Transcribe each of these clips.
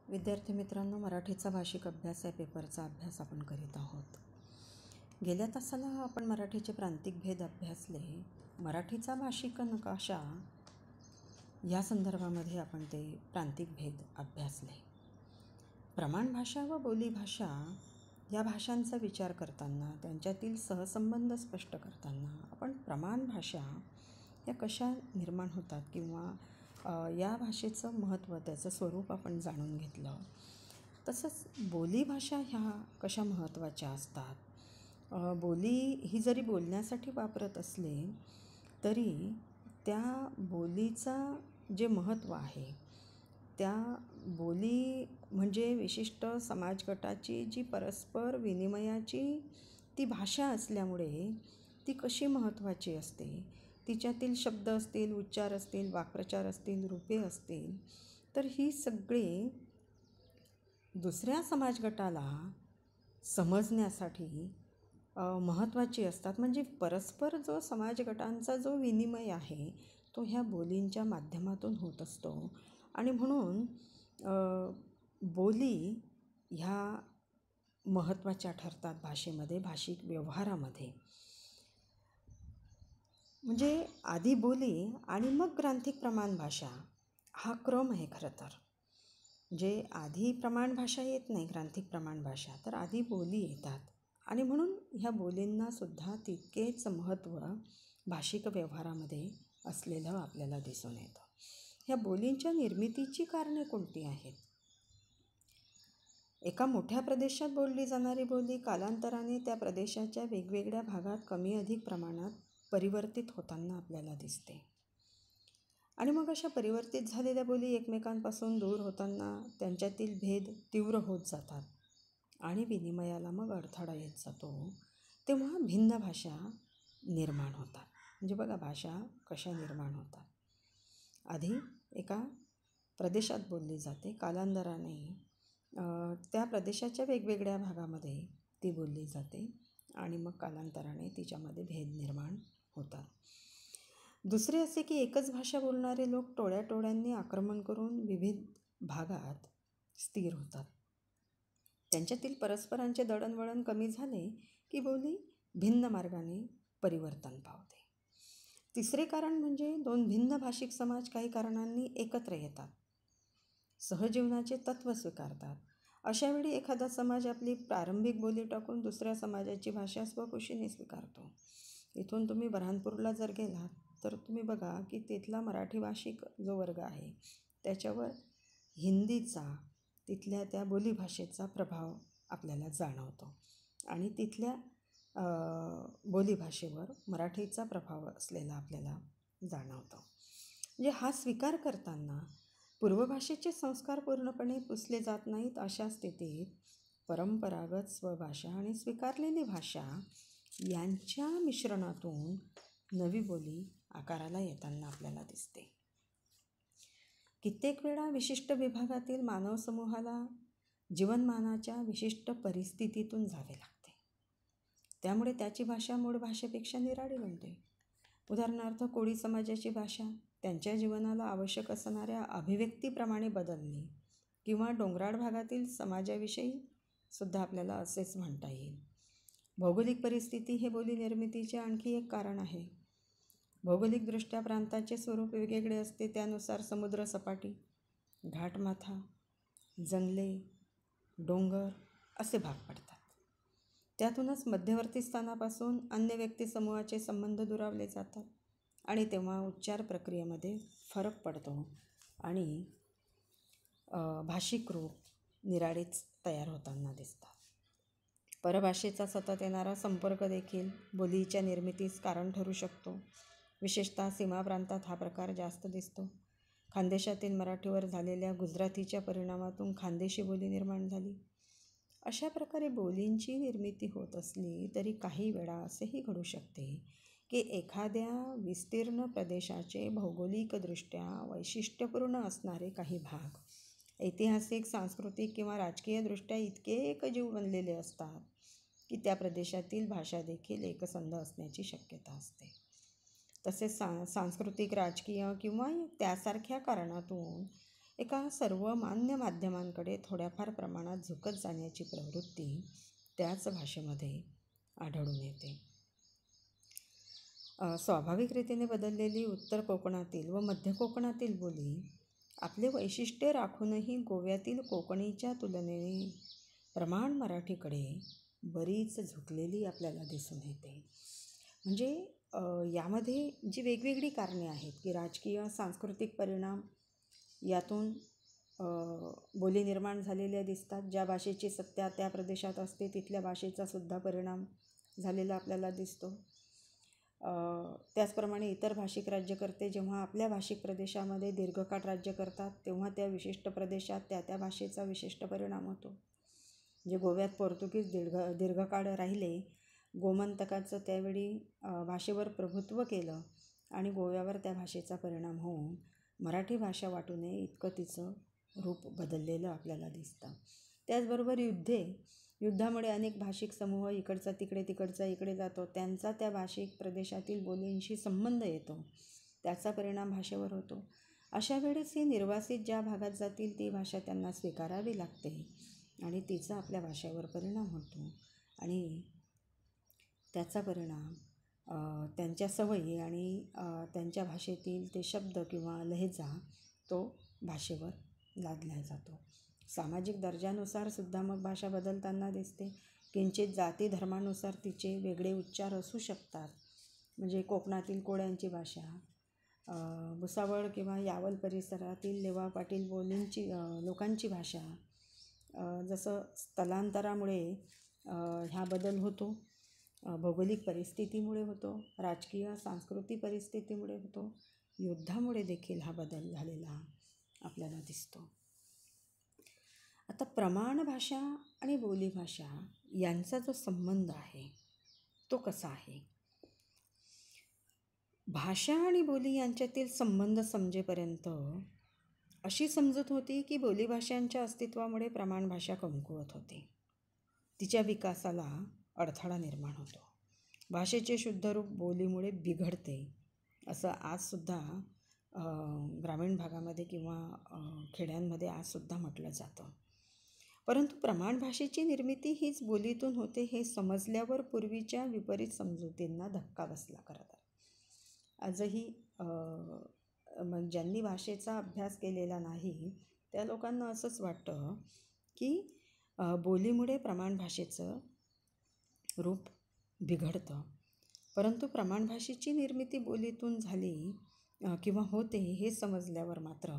विद्यार्थी मित्रांनो, मराठीचा भाषिक अभ्यास या पेपरचा अभ्यास आपण करीत आहोत. गेल्या तासाला आपण मराठीचे प्रांतिक भेद अभ्यासले. मराठीचा भाषिक नकाशा या संदर्भामध्ये आपण ते प्रांतिक भेद अभ्यासले. प्रमाण भाषा व बोलीभाषा या भाषांचा विचार करताना, त्यांच्यातील सहसंबंध स्पष्ट करताना आपण प्रमाण भाषा या कशा निर्माण होतात किंवा या भाषेचं महत्त्व, त्याचं स्वरूप आपण जाणून घेतलं. तसंच बोलीभाषा ह्या कशा महत्त्वाच्या असतात. बोली ही जरी बोलण्यासाठी वापरत असले तरी त्या बोलीचा जे महत्त्व आहे, त्या बोली म्हणजे विशिष्ट समाजगटाची जी परस्पर विनिमयाची ती भाषा असल्यामुळे ती कशी महत्त्वाची असते, तिच्यातील शब्द असतील, उच्चार असतील, वाक्प्रचार असतील, रूपे असतील, तर ही सगळी दुसऱ्या समाजगटाला समजण्यासाठी महत्त्वाची असतात. म्हणजे परस्पर जो समाजगटांचा जो विनिमय आहे तो ह्या बोलींच्या माध्यमातून होत असतो. आणि म्हणून बोली ह्या महत्त्वाच्या ठरतात भाषेमध्ये, भाषिक व्यवहारामध्ये. म्हणजे आधी बोली आणि मग ग्रांथिक प्रमाण भाषा हा क्रम आहे खरं तर. म्हणजे आधी प्रमाण भाषा येत नाही, ग्रांथिक प्रमाण भाषा, तर आधी बोली येतात. आणि म्हणून ह्या बोलींनासुद्धा तितकेच महत्त्व भाषिक व्यवहारामध्ये असलेलं आपल्याला दिसून येतं. ह्या बोलींच्या निर्मितीची कारणे कोणती आहेत? एका मोठ्या प्रदेशात बोलली जाणारी बोली कालांतराने त्या प्रदेशाच्या वेगवेगळ्या भागात कमी अधिक प्रमाणात परिवर्तित होताना आपल्याला दिसते. आणि मग अशा परिवर्तित झालेल्या बोली एकमेकांपासून दूर होताना त्यांच्यातील भेद तीव्र होत जातात आणि विनिमयाला मग अडथळा येत जातो. तेव्हा भिन्न भाषा निर्माण होतात. म्हणजे बघा, भाषा कशा निर्माण होतात. आधी एका प्रदेशात बोलली जाते, कालांतराने त्या प्रदेशाच्या वेगवेगळ्या भागामध्ये ती बोलली जाते आणि मग कालांतराने तिच्यामध्ये भेद निर्माण होतात. दुसरे असे की एकच भाषा बोलणारे लोक टोळ्याटोळ्यांनी आक्रमण करून विविध भागात स्थिर होतात. त्यांच्यातील परस्परांचे दळणवळण कमी झाले की बोली भिन्न मार्गाने परिवर्तन पावते. तिसरे कारण म्हणजे दोन भिन्न भाषिक समाज काही कारणांनी एकत्र येतात, सहजीवनाचे तत्त्व स्वीकारतात. अशावेळी एखादा समाज आपली प्रारंभिक बोली टाकून दुसऱ्या समाजाची भाषा स्वखुशीने स्वीकारतो. इथून तुम्ही बऱ्हाणपूरला जर गेलात तर तुम्ही बघा की तिथला मराठी भाषिक जो वर्ग आहे त्याच्यावर हिंदीचा, तिथल्या त्या बोलीभाषेचा प्रभाव आपल्याला जाणवतो आणि तिथल्या बोलीभाषेवर मराठीचा प्रभाव असलेला आपल्याला जाणवतो. म्हणजे हा स्वीकार करताना पूर्वभाषेचे संस्कार पूर्णपणे पुसले जात नाहीत. अशा स्थितीत परंपरागत स्वभाषा आणि स्वीकारलेली भाषा यांच्या मिश्रणातून नवी बोली आकाराला येताना आपल्याला दिसते. कित्येक वेळा विशिष्ट विभागातील मानव समूहाला जीवनमानाच्या विशिष्ट परिस्थितीतून जावे लागते. त्यामुळे त्याची भाषा मूळ भाषेपेक्षा निराळी बनते. उदाहरणार्थ, कोळी समाजाची भाषा त्यांच्या जीवनाला आवश्यक असणाऱ्या अभिव्यक्तीप्रमाणे बदलणे किंवा डोंगराळ भागातील समाजाविषयी सुद्धा आपल्याला असेच म्हणता येईल. भौगोलिक परिस्थिती हे बोली निर्मितीचे आणखी एक कारण आहे. भौगोलिकदृष्ट्या प्रांताचे स्वरूप वेगवेगळे असते. त्यानुसार समुद्र सपाटी, घाटमाथा, जंगले, डोंगर असे भाग पडतात. त्यातूनच मध्यवर्ती स्थानापासून अन्य व्यक्तिसमूहाचे संबंध दुरावले जातात आणि तेव्हा उच्चार प्रक्रियेमध्ये फरक पडतो आणि भाषिक रूप निराळीच तयार होताना दिसतात. परभाषेचा सतत येणारा संपर्क देखील बोलीच्या निर्मितीस कारण ठरू शकतो. विशेषतः सीमा प्रांतात हा प्रकार जास्त दिसतो. खानदेशातील मराठीवर झालेल्या गुजरातीच्या परिणामातून खानदेशी बोली निर्माण झाली. अशा प्रकारे बोलींची निर्मिती होत असली तरी काही वेळा असेही घडू शकते की एखाद्या विस्तीर्ण प्रदेशाचे भौगोलिकदृष्ट्या वैशिष्ट्यपूर्ण असणारे काही भाग ऐतिहासिक, सांस्कृतिक किंवा राजकीयदृष्ट्या इतके एकजीव बनलेले असतात की त्या प्रदेशातील भाषा देखील एकसंध असण्याची शक्यता असते. तसेच सांस्कृतिक, राजकीय किंवा त्यासारख्या कारणातून एका सर्वमान्य माध्यमांकडे थोड्याफार प्रमाणात झुकत जाण्याची प्रवृत्ती त्याच भाषेमध्ये आढळून येते. स्वाभाविक रीतीने बदललेली उत्तर कोकणातील व मध्य कोकणातील बोली आपले वैशिष्ट्य राखूनही गोव्यातील कोकणीच्या तुलनेने प्रमाण मराठीकडे बरीच झुकलेली आपल्याला दिसून येते. म्हणजे यामध्ये जी वेगवेगळी कारणे आहेत की राजकीय सांस्कृतिक परिणाम यातून बोली निर्माण झालेल्या दिसतात. ज्या भाषेची सत्ता त्या प्रदेशात असते तिथल्या भाषेचा सुद्धा परिणाम झालेला आपल्याला दिसतो. त्याचप्रमाणे इतर भाषिक राज्यकर्ते जेव्हा आपल्या भाषिक प्रदेशामध्ये दीर्घकाळ राज्य करतात तेव्हा त्या विशिष्ट प्रदेशात त्या भाषेचा विशिष्ट परिणाम होतो. जे गोव्यात पोर्तुगीज दीर्घकाळ राहिले, गोमंतकाचं त्यावेळी भाषेवर प्रभुत्व केलं आणि गोव्यावर त्या भाषेचा परिणाम होऊन मराठी भाषा वाटू नये इतकं तिचं रूप बदललेलं आपल्याला दिसतं. त्याचबरोबर युद्धामुळे अनेक भाषिक समूह इकडचा तिकडे तिकडचा इकडे जातो, त्यांचा त्या भाषिक प्रदेशातील बोलींशी संबंध येतो, त्याचा परिणाम भाषेवर होतो. अशा वेळेस ही निर्वासित ज्या भागात जातील ती भाषा त्यांना स्वीकारावी लागते आणि तिचा आपल्या भाषेवर परिणाम होतो आणि त्याचा परिणाम त्यांच्या सवयी आणि त्यांच्या भाषेतील ते शब्द किंवा लहेजा तो भाषेवर लादला जातो. सामाजिक दर्जानुसार सुद्धा मग भाषा बदलताना दिसते. किंचित जाती धर्मानुसार तिचे वेगळे उच्चार असू शकतात. म्हणजे कोकणातील कोळ्यांची भाषा, भुसावळ किंवा यावल परिसरातील लेवा पाटील बोलींची लोकांची भाषा, जसं स्थलांतरामुळे ह्या बदल होतो, भौगोलिक परिस्थितीमुळे होतो, राजकीय सांस्कृतिक परिस्थितीमुळे होतो, युद्धामुळे देखील हा बदल झालेला आपल्याला दिसतो. आता प्रमाण भाषा आणि बोलीभाषा यांचा जो संबंध आहे तो कसा आहे? भाषा आणि बोली यांच्यातील संबंध समजेपर्यंत अशी समजूत होती की बोलीभाषांच्या अस्तित्वामुळे प्रमाण भाषा कमकुवत होते, तिच्या विकासाला अडथळा निर्माण होतो, भाषेचे शुद्ध रूप बोलीमुळे बिघडते, असं आजसुद्धा ग्रामीण भागामध्ये किंवा खेड्यांमध्ये आजसुद्धा म्हटलं जातं. परंतु प्रमाण भाषेची निर्मिती हीच बोलीतून होते हे समजल्यावर पूर्वीच्या विपरीत समजुतींना धक्का बसला. खरं तर आजही ज्यांनी भाषेचा अभ्यास केलेला नाही त्या लोकांना असंच वाटतं की बोलीमुळे प्रमाण भाषेचं रूप बिघडतं. परंतु प्रमाण भाषेची निर्मिती बोलीतून झाली किंवा होते हे समजल्यावर मात्र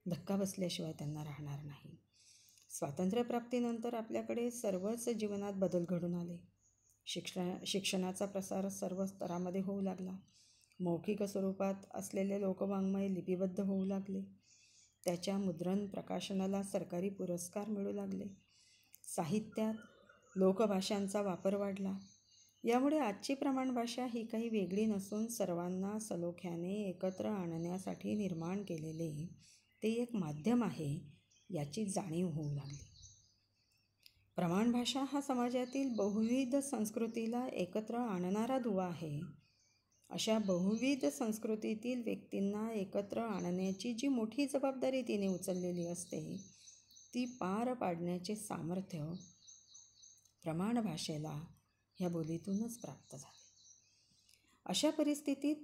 धक्का बसल्याशिवाय त्यांना राहणार नाही. स्वातंत्र्यप्राप्तीनंतर आपल्याकडे सर्वच जीवनात बदल घडून आले. शिक्षणाचा प्रसार सर्व स्तरामध्ये होऊ लागला. मौखिक स्वरूपात असलेले लोकवाङ्मय लिपिबद्ध होऊ लागले. त्याच्या मुद्रण प्रकाशनाला सरकारी पुरस्कार मिळू लागले. साहित्यात लोकभाषांचा वापर वाढला. यामुळे आजची प्रमाण भाषा ही काही वेगळी नसून सर्वांना सलोख्याने एकत्र आणण्यासाठी निर्माण केलेले ते एक माध्यम आहे याची जाणीव होऊ लागली. प्रमाण भाषा हा समाजातील बहुविध संस्कृतीला एकत्र आणणारा दुवा आहे. अशा बहुविध संस्कृतीतील व्यक्तींना एकत्र आणण्याची जी मोठी जबाबदारी तिने उचललेली असते ती पार पाडण्याचे सामर्थ्य प्रमाण भाषेला ह्या बोलीतूनच प्राप्त झाले. अशा परिस्थितीत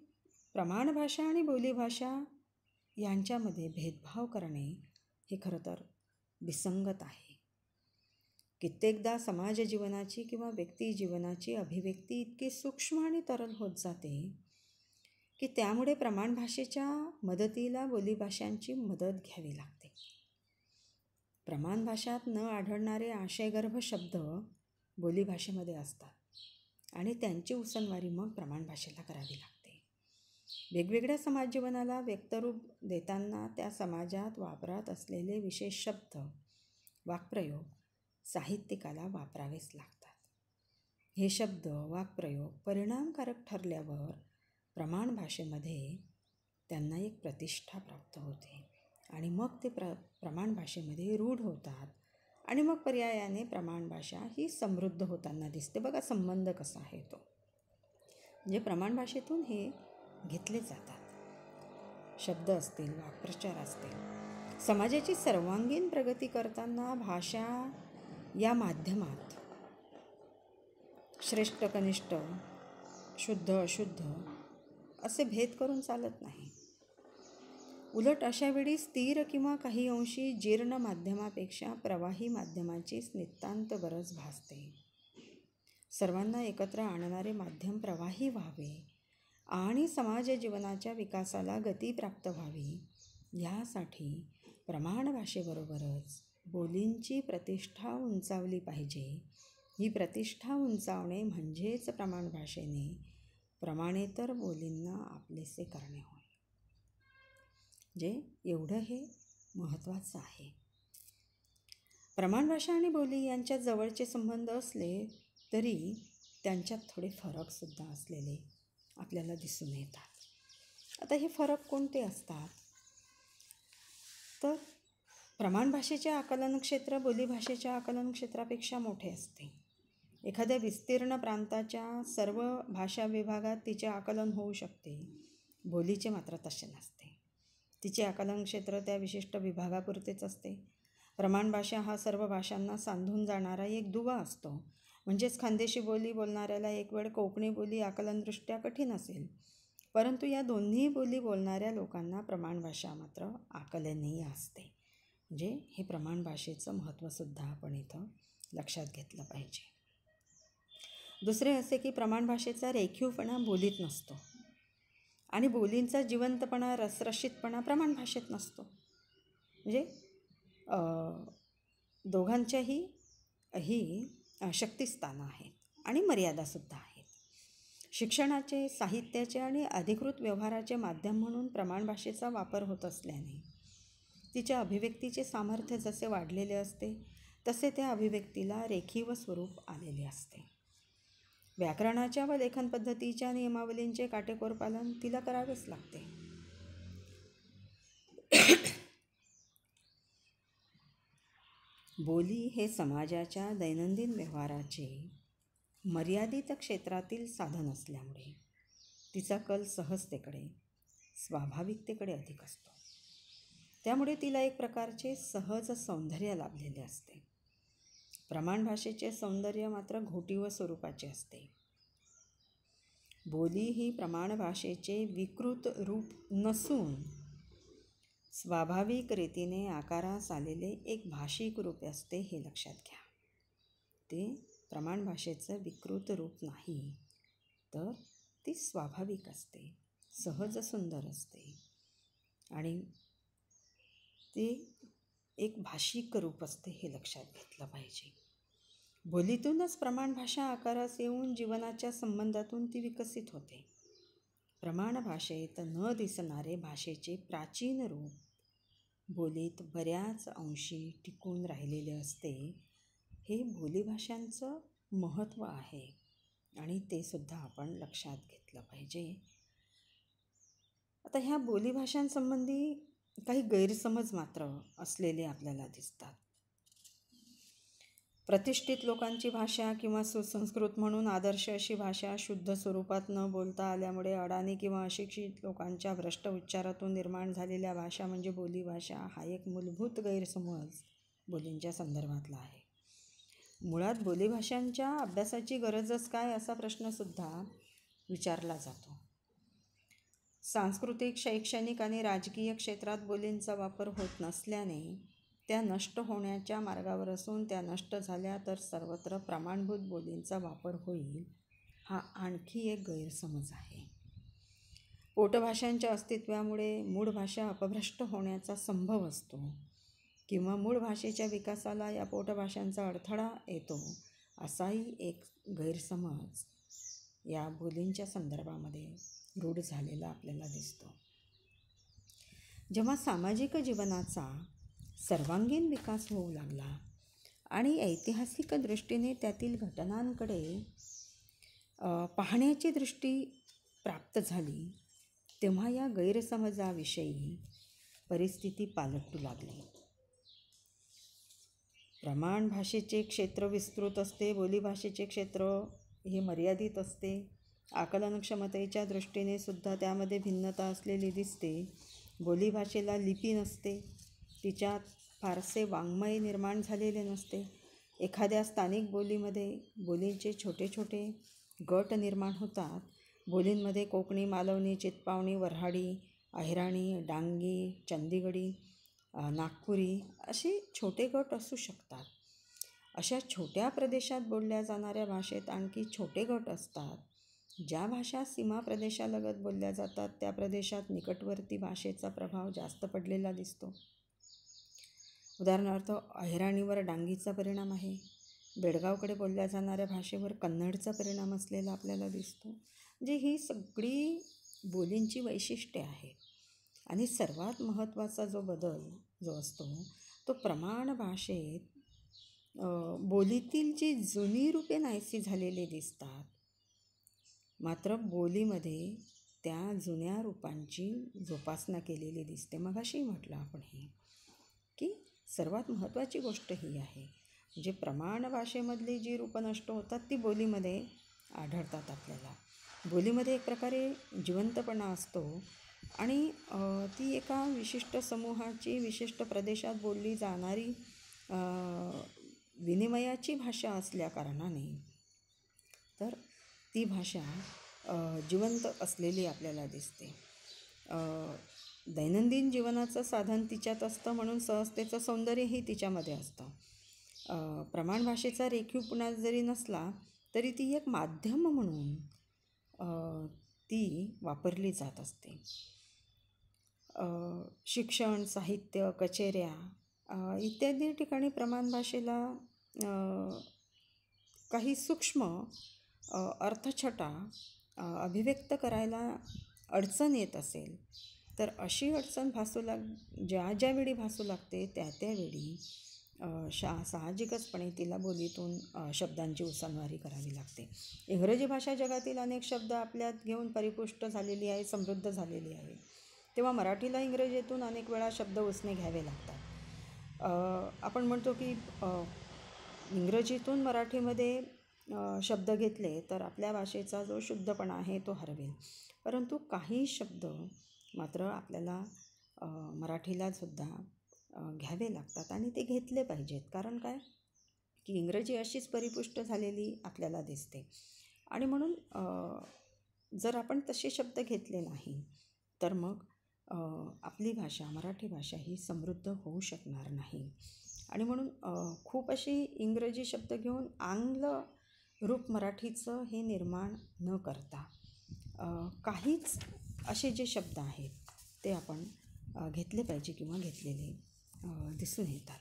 प्रमाण भाषा आणि बोलीभाषा यांच्यामध्ये भेदभाव करणे हे खरं तर विसंगत आहे. कित्येकदा समाज जीवनाची किंवा व्यक्ती जीवनाची अभिव्यक्ती इतकी सूक्ष्म आणि तरल होत जाते की त्यामुळे प्रमाण भाषेच्या मदतीला बोलीभाषांची मदत घ्यावी लागते. प्रमाण भाषात न आढळणारे आशयगर्भ शब्द बोलीभाषेमध्ये असतात आणि त्यांची उसनवारी मग प्रमाण भाषेला करावी लागते. वेगवेगळ्या समाज जीवनाला व्यक्तरूप देताना त्या समाजात वापरात असलेले विशेष शब्द वाक्प्रयोग साहित्यिकाला वापरावेच लागतात. हे शब्द वाक्प्रयोग परिणामकारक ठरल्यावर प्रमाण भाषेमध्ये त्यांना एक प्रतिष्ठा प्राप्त होते आणि मग ते प्रमाण भाषेमध्ये रूढ होतात आणि मग पर्यायाने प्रमाण भाषा ही समृद्ध होताना दिसते. बघा संबंध कसा आहे तो. म्हणजे प्रमाण भाषेतून हे घेतले जातात शब्द असतील वाक्प्रचार असतील समाजाची सर्वांगीण प्रगती करताना भाषा या माध्यमात श्रेष्ठ कनिष्ठ, शुद्ध अशुद्ध असे भेद करून चालत नाही. उलट अशा वेळी स्थिर किंवा काही अंशी जीर्ण माध्यमापेक्षा प्रवाही माध्यमाचीच नितांत गरज भासते. सर्वांना एकत्र आणणारे माध्यम प्रवाही व्हावे आणि समाज जीवनाच्या विकासाला गती प्राप्त व्हावी, यासाठी प्रमाण भाषेबरोबरच बोलींची प्रतिष्ठा उंचावली पाहिजे. ही प्रतिष्ठा उंचावणे म्हणजेच प्रमाण भाषेने प्रमाणेतर बोलींना आपलेसे करणे होय. जे एवढं हे महत्त्वाचं आहे. प्रमाण भाषा आणि बोली यांच्यात जवळचे संबंध असले तरी त्यांच्यात थोडे फरकसुद्धा असलेले आपल्याला दिसून येतात. आता हे फरक कोणते असतात? तर प्रमाण भाषेचे आकलन क्षेत्र बोलीभाषेच्या आकलन क्षेत्रापेक्षा मोठे असते. एखाद्या विस्तीर्ण प्रांताच्या सर्व भाषा विभागात तिचे आकलन होऊ शकते. बोलीचे मात्र तसे नसते. तिचे आकलन क्षेत्र त्या विशिष्ट विभागापुरतेच असते. प्रमाण भाषा हा सर्व भाषांना सांधून जाणारा एक दुवा असतो. म्हणजेच खानदेशी बोली बोलणाऱ्याला एक वेळ कोकणी बोली आकलनदृष्ट्या कठीण असेल, परंतु या दोन्ही बोली बोलणाऱ्या लोकांना प्रमाण भाषा मात्र आकलनीय असते. म्हणजे हे प्रमाण भाषेचं महत्त्वसुद्धा आपण इथं लक्षात घेतलं पाहिजे. दुसरे असे की प्रमाण भाषेचा रेखीवपणा बोलीत नसतो आणि बोलींचा जिवंतपणा, रसरशीतपणा प्रमाण भाषेत नसतो. म्हणजे दोघांच्याही ही शक्तिस्थानं आहेत आणि मर्यादासुद्धा आहेत. शिक्षणाचे, साहित्याचे आणि अधिकृत व्यवहाराचे माध्यम म्हणून प्रमाण भाषेचा वापर होत असल्याने तिच्या अभिव्यक्तीचे सामर्थ्य जसे वाढलेले असते तसे त्या अभिव्यक्तीला रेखीव स्वरूप आलेले असते. व्याकरणाच्या व लेखन पद्धतीच्या नियमावलींचे काटेकोर पालन तिला करावेच लागते. बोली हे समाजाच्या दैनंदिन व्यवहाराचे मर्यादित क्षेत्रातील साधन असल्यामुळे तिचा कल सहजतेकडे, स्वाभाविकतेकडे अधिक असतो. त्यामुळे तिला एक प्रकारचे सहज सौंदर्य लाभलेले असते. प्रमाण भाषेचे सौंदर्य मात्र घोटीव स्वरूपाचे असते. बोली ही प्रमाण भाषेचे विकृत रूप नसून स्वाभाविक रीतीने आकारास आलेले एक भाषिक रूप असते, हे लक्षात घ्या. ते प्रमाण भाषेचं विकृत रूप नाही, तर ती स्वाभाविक असते, सहज सुंदर असते आणि ते एक भाषिक रूप असते, हे लक्षात घेतलं पाहिजे. बोलीतूनच प्रमाण भाषा आकारास येऊन जीवनाच्या संबंधातून ती विकसित होते. प्रमाण भाषेत न दिसणारे भाषेचे प्राचीन रूप बोलीत बऱ्याच अंशी टिकून राहिलेले असते. हे बोलीभाषांचं महत्त्व आहे आणि ते सुद्धा आपण लक्षात घेतलं पाहिजे. आता ह्या बोलीभाषांसंबंधी काही गैरसमज मात्र असलेले आपल्याला दिसतात. प्रतिष्ठित लोकांची भाषा किंवा सुसंस्कृत म्हणून आदर्श अशी भाषा शुद्ध स्वरूपात न बोलता आल्यामुळे अडाणी किंवा अशिक्षित लोकांच्या भ्रष्ट उच्चारातून निर्माण झालेल्या भाषा म्हणजे बोलीभाषा, हा एक मूलभूत गैरसमज बोलींच्या संदर्भातला आहे. मुळात बोलीभाषांच्या अभ्यासाची गरजच काय असा प्रश्नसुद्धा विचारला जातो. सांस्कृतिक, शैक्षणिक आणि राजकीय क्षेत्रात बोलींचा वापर होत नसल्याने त्या नष्ट होण्याच्या मार्गावर असून त्या नष्ट झाल्या तर सर्वत्र प्रमाणभूत बोलींचा वापर होईल, हा आणखी एक गैरसमज आहे. पोटभाषांच्या अस्तित्वामुळे मूळ भाषा अपभ्रष्ट होण्याचा संभव असतो किंवा मूळ भाषेच्या विकासाला या पोटभाषांचा अडथळा येतो, असाही एक गैरसमज या बोलींच्या संदर्भामध्ये रूढ झालेला आपल्याला दिसतो. जेव्हा सामाजिक जीवनाचा सर्वांगीण विकास होऊ लागला आणि ऐतिहासिक दृष्टीने त्यातील घटनांकडे पाहण्याची दृष्टी प्राप्त झाली, तेव्हा या गैरसमजाविषयी परिस्थिती पालटू लागली. प्रमाण भाषेचे क्षेत्र विस्तृत असते, बोलीभाषेचे क्षेत्र हे मर्यादित असते. आकलनक्षमतेच्या दृष्टीने सुद्धा त्यामध्ये भिन्नता असलेली दिसते. बोलीभाषेला लिपी नसते तिच्यात फारसे वाङ्मय निर्माण झालेले नसते. एखाद्या स्थानिक बोलीमध्ये बोलींचे छोटे छोटे गट निर्माण होतात. बोलींमध्ये कोकणी, मालवणी, चित्पावणी, वऱ्हाडी, अहिराणी, डांगी, चंदीगडी, नागपुरी असे छोटे गट असू शकतात. अशा छोट्या प्रदेशात बोलल्या जाणाऱ्या भाषेत आणखी छोटे गट असतात. ज्या भाषा सीमा प्रदेशालगत बोलल्या जातात त्या प्रदेशात निकटवर्ती भाषेचा प्रभाव जास्त पडलेला दिसतो. उदाहरणार्थ अहिराणीवर डांगीचा परिणाम आहे. बेळगावकडे बोलल्या जाणाऱ्या भाषेवर कन्नडचा परिणाम असलेला आपल्याला दिसतो. म्हणजे ही सगळी बोलींची वैशिष्ट्ये आहेत. आणि सर्वात महत्त्वाचा जो बदल जो असतो तो प्रमाण भाषेत बोलीतील जी जुनी रूपे नाहीशी झालेली दिसतात, मात्र बोलीमध्ये त्या जुन्या रूपांची जोपासना केलेली दिसते. मगाशी म्हटलं आपण हे की सर्वात महत्त्वाची गोष्ट ही आहे, म्हणजे प्रमाण भाषेमधली जी रूपं नष्ट होतात ती बोलीमध्ये आढळतात आपल्याला. बोलीमध्ये एक प्रकारे जिवंतपणा असतो आणि ती एका विशिष्ट समूहाची विशिष्ट प्रदेशात बोलली जाणारी विनिमयाची भाषा असल्याकारणाने तर ती भाषा जिवंत असलेली आपल्याला दिसते. दैनंदिन जीवनाचं साधन तिच्यात असतं म्हणून सहजतेचं सौंदर्यही तिच्यामध्ये असतं. प्रमाण भाषेचा रेखीवपणा जरी नसला तरी ती एक माध्यम म्हणून ती वापरली जात असते. शिक्षण, साहित्य, कचेऱ्या इत्यादी ठिकाणी प्रमाण भाषेला काही सूक्ष्म अर्थछटा अभिव्यक्त करायला अडचण येत असेल तर अशी अडचण ज्या वेळी भासू लागते त्यावेळी साहजिकचपणे तिला बोलीतून शब्दांची उसनवारी करावी लागते. इंग्रजी भाषा जगातील अनेक शब्द आपल्यात घेऊन परिपुष्ट झालेली आहे, समृद्ध झालेली आहे. तेव्हा मराठीला इंग्रजीतून अनेक वेळा शब्द उसने घ्यावे लागतात. आपण म्हणतो की इंग्रजीतून मराठीमध्ये शब्द घेतले तर आपल्या भाषेचा जो शुद्धपणा आहे तो हरवेल. परंतु काही शब्द मात्र आपल्याला मराठीलासुद्धा घ्यावे लागतात आणि ते घेतले पाहिजेत. कारण काय की इंग्रजी अशीच परिपुष्ट झालेली आपल्याला दिसते आणि म्हणून जर आपण तसे शब्द घेतले नाही तर मग आपली भाषा, मराठी भाषा ही समृद्ध होऊ शकणार नाही. आणि म्हणून खूप अशी इंग्रजी शब्द घेऊन आंग्ल रूप मराठीचं हे निर्माण न करता काहीच असे जे शब्द आहेत ते आपण घेतले पाहिजे किंवा घेतलेले दिसून येतात.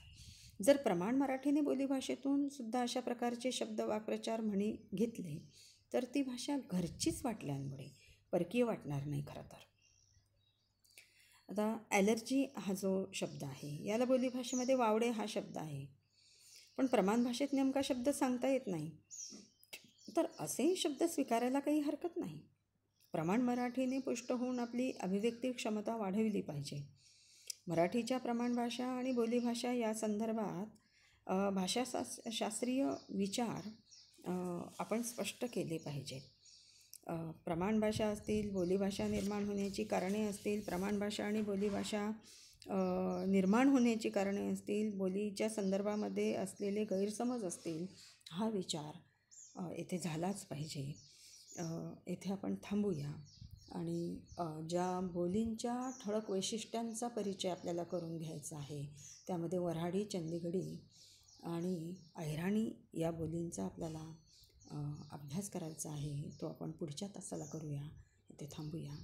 जर प्रमाण मराठीने बोलीभाषेतून सुद्धा अशा प्रकारचे शब्द, वाक्प्रचार, म्हणी घेतले तर ती भाषा घरचीच वाटल्यामुळे परकीय वाटणार नाही खरं तर. आता ॲलर्जी हा जो शब्द आहे याला बोलीभाषेमध्ये वावडे हा शब्द आहे, पण प्रमाण भाषेत नेमका शब्द सांगता येत नाही. तर असे शब्द स्वीकारायला काही हरकत नाही. प्रमाण मराठीने पुष्ट होऊन आपली अभिव्यक्ती क्षमता वाढविली पाहिजे. मराठीच्या प्रमाण भाषा आणि बोलीभाषा या संदर्भात भाषाशास्त्रीय विचार आपण स्पष्ट केले पाहिजेत. प्रमाण भाषा असतील, बोलीभाषा निर्माण होण्याची कारणे असतील, प्रमाण भाषा आणि बोलीभाषा निर्माण होण्याची कारणे असतील, बोलीच्या संदर्भामध्ये असलेले गैरसमज असतील, हा विचार येथे झालाच पाहिजे. येथे आपण थांबूया आणि ज्या बोलींच्या ठळक वैशिष्ट्यांचा परिचय आपल्याला करून घ्यायचा आहे त्यामध्ये वऱ्हाडी, चंदीगडी आणि अहिराणी या बोलींचा आपल्याला अभ्यास करायचा आहे. तो आपण पुढच्या तासाला करूया. इथे थांबूया.